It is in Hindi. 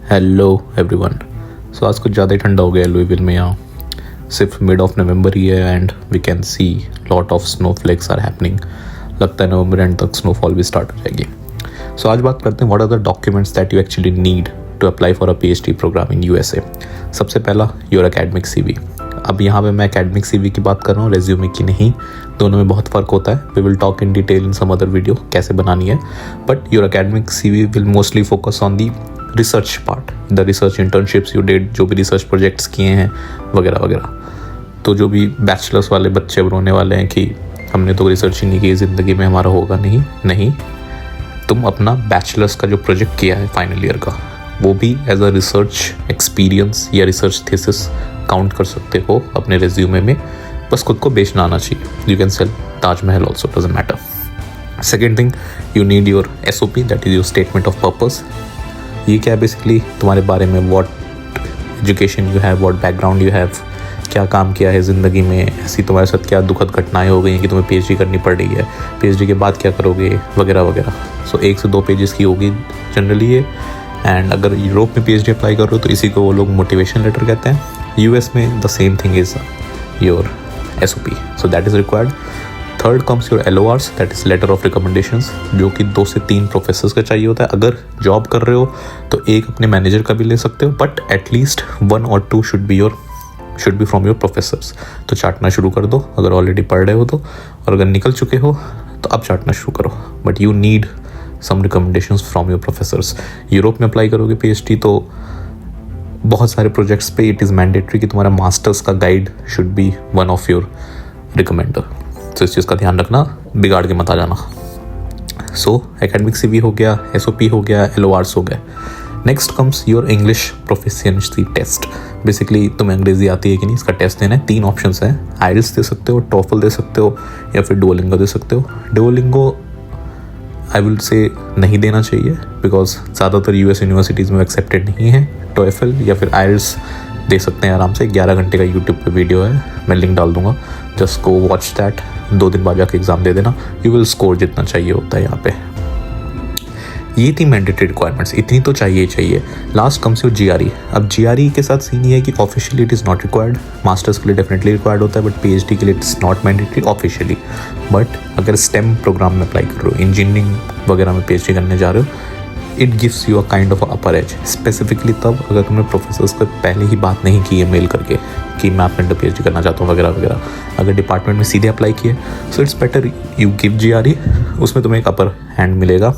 Hello everyone. सो आज कुछ ज़्यादा ही ठंडा हो गया है लुइविल में। यहाँ सिर्फ मिड ऑफ नवंबर ही है and we can see lot of snow flakes are happening. लगता है नवंबर एंड तक स्नोफॉल भी स्टार्ट हो जाएगी। सो आज बात करते हैं what are the documents that you actually need to apply for a PhD programme in USA। सबसे पहला योर एकेडमिक CV। अब यहाँ पे मैं एकेडमिक CV की बात कर रहा हूँ, रेज्यूमे की नहीं। दोनों में बहुत फ़र्क होता है। We will talk in detail in some other video कैसे बनानी है, but your academic CV will mostly focus on the research part, the research internships you did, जो भी रिसर्च प्रोजेक्ट्स किए हैं वगैरह वगैरह। तो जो भी बैचलर्स वाले बच्चे रोने वाले हैं कि हमने तो रिसर्च ही नहीं की, ज़िंदगी में हमारा होगा नहीं, तुम अपना बैचलर्स का जो प्रोजेक्ट किया है फाइनल ईयर का, वो भी एज अ रिसर्च एक्सपीरियंस या रिसर्च थीसिस काउंट कर सकते हो अपने रेज्यूमे में। बस खुद को बेचना आना चाहिए। You can sell Taj Mahal also, doesn't matter. Second thing, you need your SOP, that is your statement of purpose. ये क्या है बेसिकली तुम्हारे बारे में, what education you have, what background you have, क्या काम किया है ज़िंदगी में, ऐसी तुम्हारे साथ क्या दुखद घटनाएं हो गई हैं कि तुम्हें PhD करनी पड़ रही है, PhD के बाद क्या करोगे वगैरह वगैरह। सो 1 से 2 पेजेस की होगी जनरली ये। एंड अगर यूरोप में PhD अप्लाई कर रहे हो तो इसी को वो लोग मोटिवेशन लेटर कहते हैं। US में the same thing is your SOP, so that is required. Third comes your LORs, that is letter of recommendations, जो कि 2 से 3 प्रोफेसर्स का चाहिए होता है। अगर जॉब कर रहे हो तो एक अपने मैनेजर का भी ले सकते हो, बट एटलीस्ट 1 और 2 should be from your professors. तो चाटना शुरू कर दो अगर ऑलरेडी पढ़ रहे हो तो, और अगर निकल चुके हो तो अब चाटना शुरू करो। But you need some recommendations from your professors. Europe में अप्लाई करोगे PhD तो बहुत सारे प्रोजेक्ट्स पे इट इज़ मैंडेटरी कि तुम्हारा मास्टर्स का guide should be one of your recommender. तो इस चीज़ का ध्यान रखना, बिगाड़ के मत आ जाना। सो एकेडमिक CV हो गया, SOP हो गया, LORs हो गया। Next comes your English proficiency test. Basically तुम्हें अंग्रेजी आती है कि नहीं, इसका टेस्ट देना है। 3 ऑप्शंस हैं, IELTS दे सकते हो, TOEFL दे सकते हो, या फिर डुओलिंगो दे सकते हो। डुओलिंगो आई विल से नहीं देना चाहिए बिकॉज ज़्यादातर US यूनिवर्सिटीज़ में एक्सेप्टेड नहीं है। TOEFL या फिर IELTS दे सकते हैं आराम से। 11 घंटे का यूट्यूब पे वीडियो है, मैं लिंक डाल दूंगा, जस्ट गो वॉच दैट। 2 दिन बाद जाके एग्ज़ाम दे देना, यू विल स्कोर जितना चाहिए होता है यहाँ पे। ये थी मैंडेटरी रिक्वायरमेंट्स, इतनी तो चाहिए ही चाहिए। Last comes your GRE। अब GRE के साथ सीन ये है कि officially it is not required. Masters के लिए डेफिनेटली रिक्वायर्ड होता है, बट PhD के लिए it's not mandatory officially. But अगर STEM प्रोग्राम में अप्लाई कर रहे हो, इंजीनियरिंग वगैरह में PhD करने जा रहे हो, it gives you a kind of upper as. Specifically तब अगर तुमने प्रोफेसर्स को पहले ही बात नहीं की है मेल करके कि मैं अपने PhD करना चाहता हूँ वगैरह वगैरह। अगर डिपार्टमेंट में सीधे अप्लाई किए, so it's better you give GRE, उसमें तुम्हें एक अपर हैंड मिलेगा।